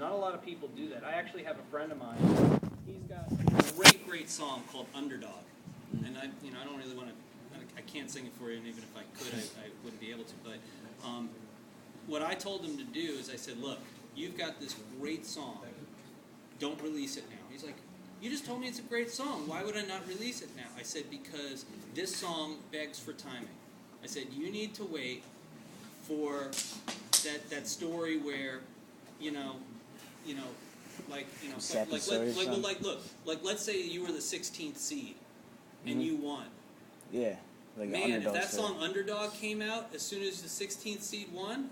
not a lot of people do that. I actually have a friend of mine. He's got a great song called Underdog, and I don't really want to. I can't sing it for you, and even if I could, I wouldn't be able to. But what I told him to do is I said, look, you've got this great song. Don't release it now. He's like, you just told me it's a great song. Why would I not release it now? I said, because this song begs for timing. I said, you need to wait for that story where, let's say you were the 16th seed and you won. Yeah. Like man, if that song Underdog came out as soon as the 16th seed won,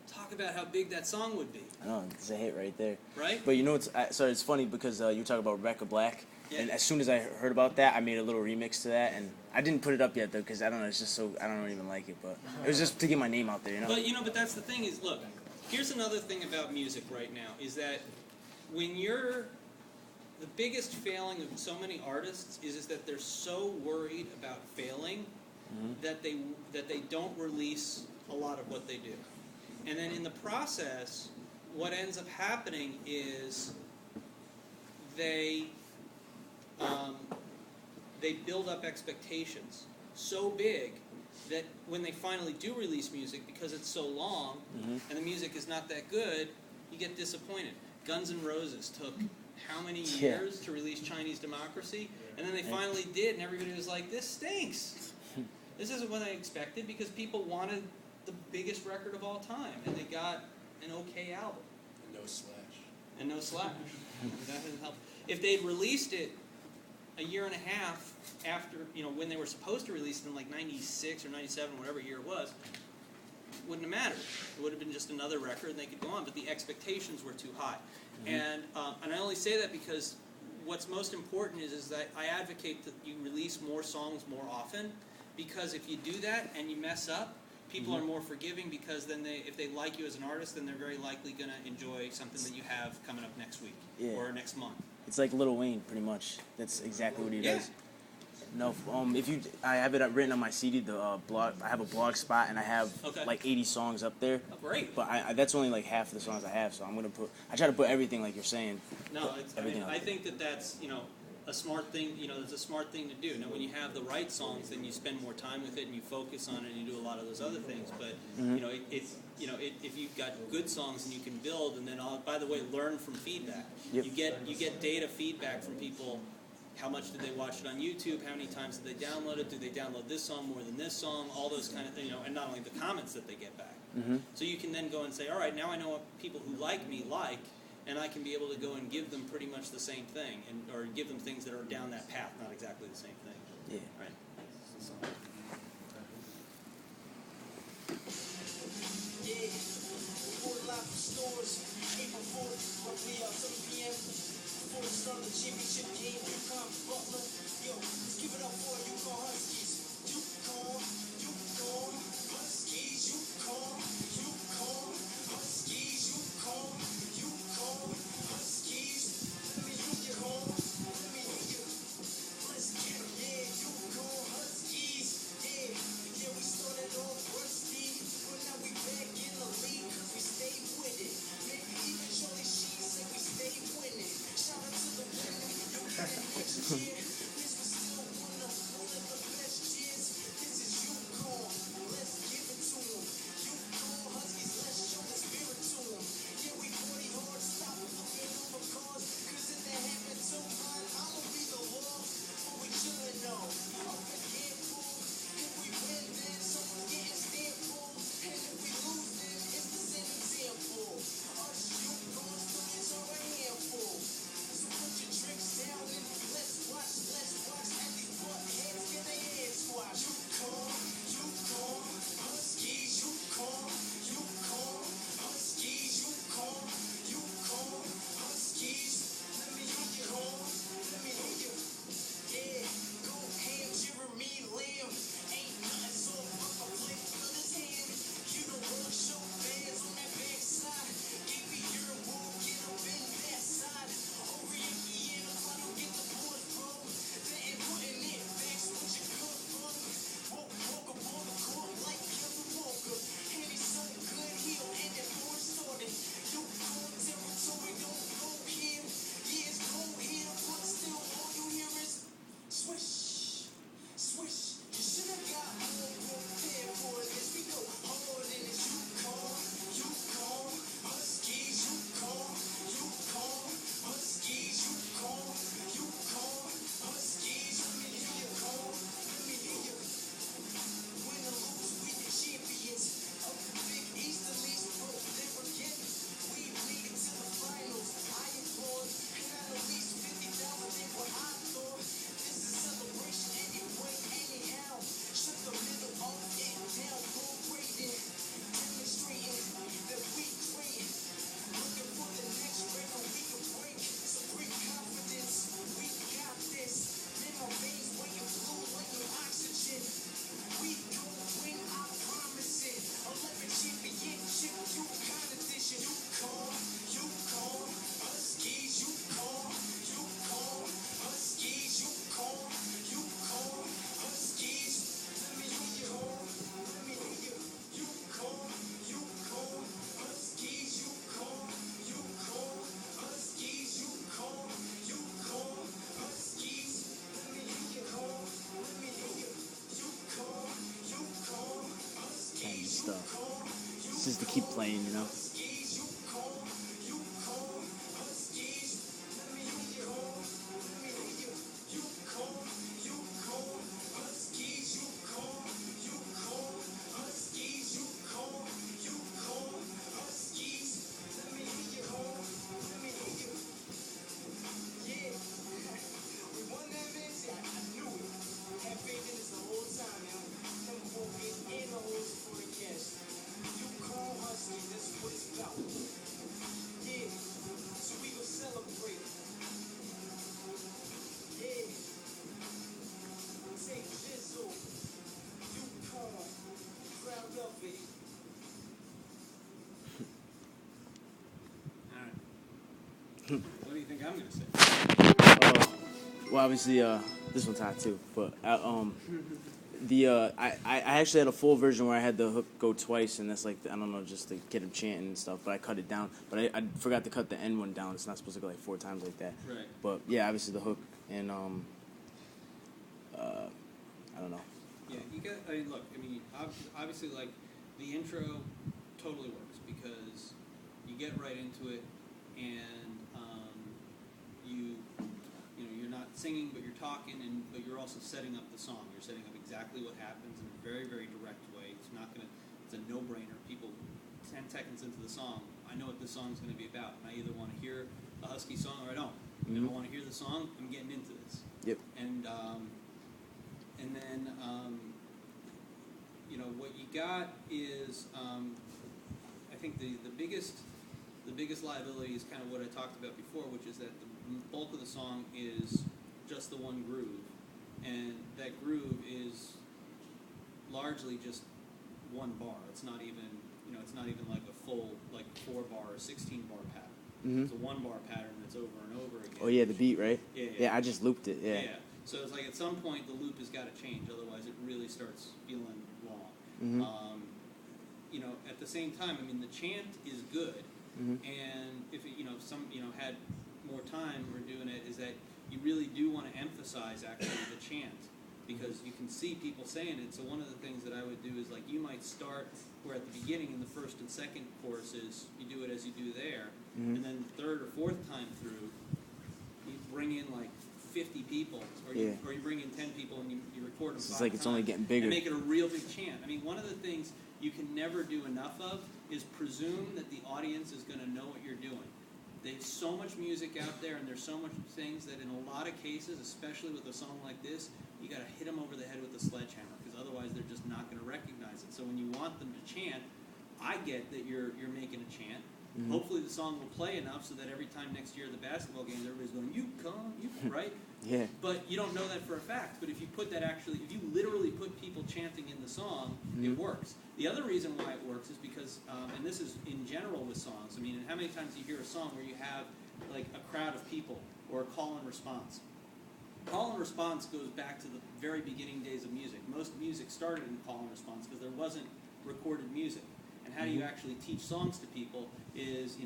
talk about how big that song would be. I know, it's a hit right there. Right? But it's funny because you talk about Rebecca Black, and as soon as I heard about that, I made a little remix to that, and I didn't put it up yet though because I don't know, it's just so I don't even like it, but it was just to get my name out there, But that's the thing is, look, here's another thing about music right now is that when the biggest failing of so many artists is that they're so worried about failing that they don't release a lot of what they do. And then in the process, what ends up happening is they build up expectations so big that when they finally do release music, because it's so long and the music is not that good, you get disappointed. Guns N' Roses took how many years to release Chinese Democracy, and then they finally did, and everybody was like, this stinks. This isn't what I expected, because people wanted the biggest record of all time, and they got an okay album. And no Slash. That didn't help. If they'd released it a year and a half after, when they were supposed to release it in like 96 or 97, whatever year it was, wouldn't have mattered. It would have been just another record and they could go on, but the expectations were too high. And I only say that because what's most important is that I advocate that you release more songs more often, because if you do that and you mess up, people are more forgiving, because then if they like you as an artist, then they're very likely going to enjoy something that you have coming up next week or next month. It's like Lil Wayne, pretty much. That's exactly what he does. No, I have it written on my CD. The blog, I have a blog spot, and I have like 80 songs up there. Oh, great! But that's only like half of the songs I have, so I try to put everything like you're saying. No, I think that's a smart thing. It's a smart thing to do. Now, when you have the right songs, then you spend more time with it and you focus on it and you do a lot of those other things. But if you've got good songs and you can build, and then by the way, learn from feedback. Yep. You get data feedback from people. How much did they watch it on YouTube? How many times did they download it? Do they download this song more than this song? All those kind of things, and not only the comments that they get back. So you can then go and say, all right, now I know what people who like me like, and I can be able to go and give them pretty much the same thing, or give them things that are down that path, not exactly the same thing. Yeah. Right. So. For the start of the championship game, UConn, Butler, let's give it up for UConn Huskies. UConn Huskies, UConn Huskies, UConn Huskies. Let me hear you home, let me hear you. Let's get it, UConn Huskies. Yeah, we started off rusty, but now we back in the league, cause we stay with it. Maybe even Charlie Sheen said we stay winning. Shout out to the women, you got it next year. This was still one of the best just to keep playing, you know. Tay Jizzle, UCONN, proud of it. All right. What do you think I'm gonna say? Well, obviously, this one's hot too. But I actually had a full version where I had the hook go twice, and that's like I don't know, just to get him chanting and stuff. But I cut it down. But I forgot to cut the end one down. It's not supposed to go like 4 times like that. Right. But yeah, obviously the hook and I don't know. Yeah, you got. I mean, look. I mean, obviously, like the intro totally works because you get right into it, and you know you're not singing, but you're talking, but you're also setting up the song. You're setting up exactly what happens in a very, very direct way. It's not gonna. It's a no-brainer. People, 10 seconds into the song, I know what this song's gonna be about. And I either want to hear a husky song or I don't. If I don't want to hear the song, I'm getting into this. Yep. And then you know what you got is I think the biggest liability is kind of what I talked about before, which is that the bulk of the song is just the one groove, and that groove is largely just one bar. It's not even like a full like 4-bar or 16-bar pattern. Mm-hmm. It's a 1-bar pattern that's over and over again. Oh yeah, the beat, right? Yeah. Yeah, I just looped it. Yeah. So it's like at some point the loop has got to change, otherwise it really starts feeling long. Mm-hmm. You know, at the same time, I mean, the chant is good, Mm-hmm. and if it, had more time or doing it, is that you really do want to emphasize actually the chant, because you can see people saying it. So one of the things that I would do is like you might start where at the beginning in the first and second choruses you do it as you do there, Mm-hmm. and then third or fourth time through you bring in like 50 people, or you bring in 10 people and you record them. It's 5 like it's only times getting bigger. and make it a real big chant. I mean, one of the things you can never do enough of is presume that the audience is going to know what you're doing. There's so much music out there, and there's so much things that in a lot of cases, especially with a song like this, you got to hit them over the head with a sledgehammer, because otherwise they're just not going to recognize it. So when you want them to chant, I get that you're making a chant. Mm-hmm. Hopefully the song will play enough so that every time next year at the basketball games, everybody's going, UCONN, right? Yeah. But you don't know that for a fact. But if you put that if you literally put people chanting in the song, it works. The other reason why it works is because, and this is in general with songs, I mean, how many times do you hear a song where you have like a crowd of people or a call and response? Call and response goes back to the very beginning days of music. Most music started in call and response because there wasn't recorded music. And how do you actually teach songs to people is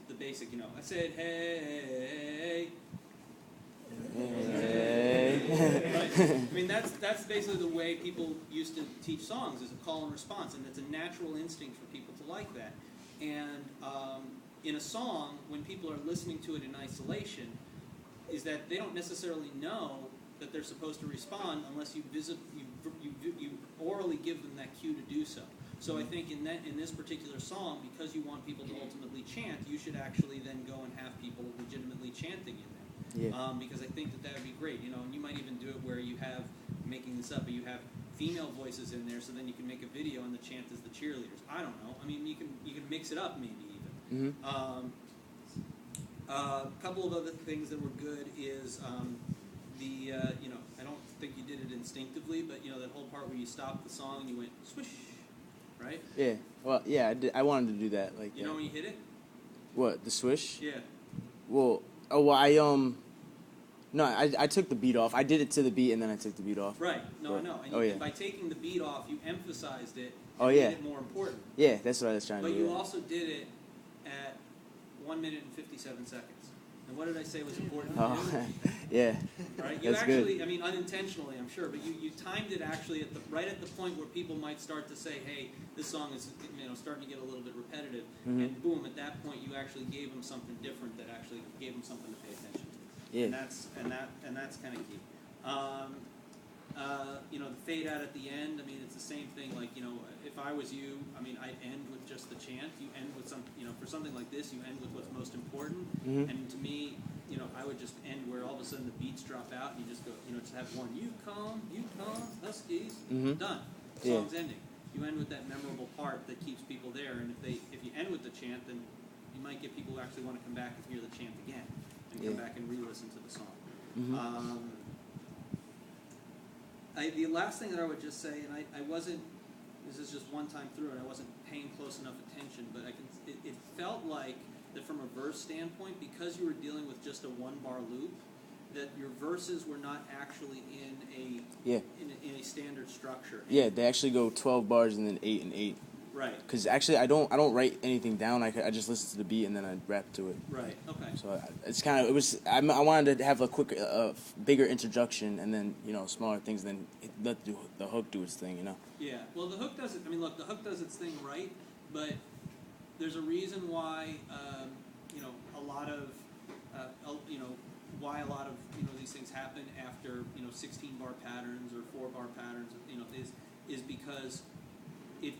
the basic, I said, hey. Right? I mean, that's basically the way people used to teach songs, is a call and response, and it's a natural instinct for people to like that. And in a song, when people are listening to it in isolation, is that they don't necessarily know that they're supposed to respond unless you orally give them that cue to do so. So I think in this particular song, because you want people to ultimately chant, you should actually then go and have people legitimately chanting in there. Yeah. Because I think that would be great, and you might even do it where you have, making this up, but you have female voices in there, so then you can make a video and the chant is the cheerleaders. I don't know. I mean, you can mix it up maybe even. Mm-hmm. A couple of other things that were good is I don't think you did it instinctively, but that whole part where you stopped the song and you went swish, right? Yeah. Well, yeah, I wanted to do that. Like. You know when you hit it? What, the swish? Yeah. Well, no, I took the beat off. I did it to the beat and then I took the beat off. Right. No, but, I know. And yeah. by taking the beat off, you emphasized it. Oh, and yeah. made it more important. Yeah, that's what I was trying to But do. you also did it at 1 minute and 57 seconds. And what did I say was important? Oh, yeah. Right? You That's actually, good. I mean, unintentionally, I'm sure, but you timed it actually right at the point where people might start to say, hey, this song is starting to get a little bit repetitive. Mm-hmm. And boom, at that point, you actually gave them something different that actually gave them something to pay attention to. Yeah. And that's kind of key. The fade out at the end, I mean, it's the same thing. Like, if I was you, I mean, I'd end with just the chant. You end with for something like this, you end with what's most important. Mm-hmm. And to me, I would just end where all of a sudden the beats drop out and you just go, just have one, UCONN, Huskies, Mm-hmm. done. Yeah. Song's ending. You end with that memorable part that keeps people there. And if you end with the chant, then you might get people who actually want to come back and hear the chant again and come back and re-listen to the song. Mm-hmm. The last thing that I would just say, and I wasn't, this is just one time through, and I wasn't paying close enough attention, but it felt like that from a verse standpoint, because you were dealing with just a one-bar loop, that your verses were not actually in a standard structure. Yeah, they actually go 12 bars and then 8 and 8. Right. Because actually, I don't write anything down. I just listen to the beat and then I rap to it. Right. Okay. So it's kind of I wanted to have a quick, bigger introduction and then smaller things. Then let the hook do its thing. Yeah. Well, the hook does it. I mean, look, the hook does its thing right, but there's a reason why a lot of why a lot of these things happen after 16-bar patterns or 4-bar patterns. Is because it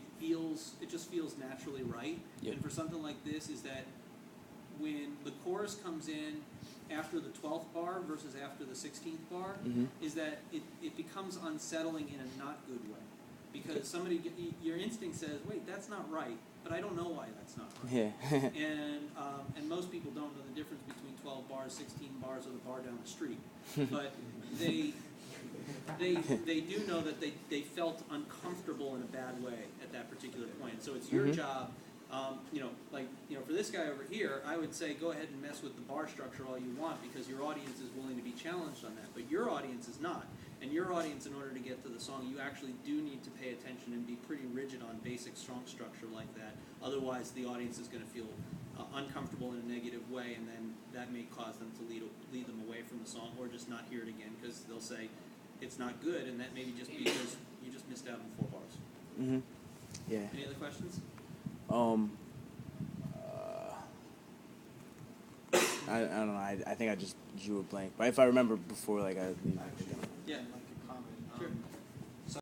just feels naturally right. Yep. And for something like this, is that when the chorus comes in after the 12th bar versus after the 16th bar, Mm-hmm. is that it becomes unsettling in a not good way. Because your instinct says, wait, that's not right, but I don't know why that's not right. Yeah. And most people don't know the difference between 12 bars, 16 bars, or the bar down the street. But they do know that they felt uncomfortable in a bad way at that particular point. So it's your Mm-hmm. job, for this guy over here, I would say go ahead and mess with the bar structure all you want because your audience is willing to be challenged on that. But your audience is not. And your audience, in order to get to the song, you actually do need to pay attention and be pretty rigid on basic song structure like that. Otherwise, the audience is going to feel uncomfortable in a negative way, and then that may cause them to lead them away from the song or just not hear it again because they'll say it's not good, and that may be just because you just missed out on 4 bars. Mm-hmm. Yeah. Any other questions? I don't know. I think I just drew a blank. But if I remember before, I leave. Yeah.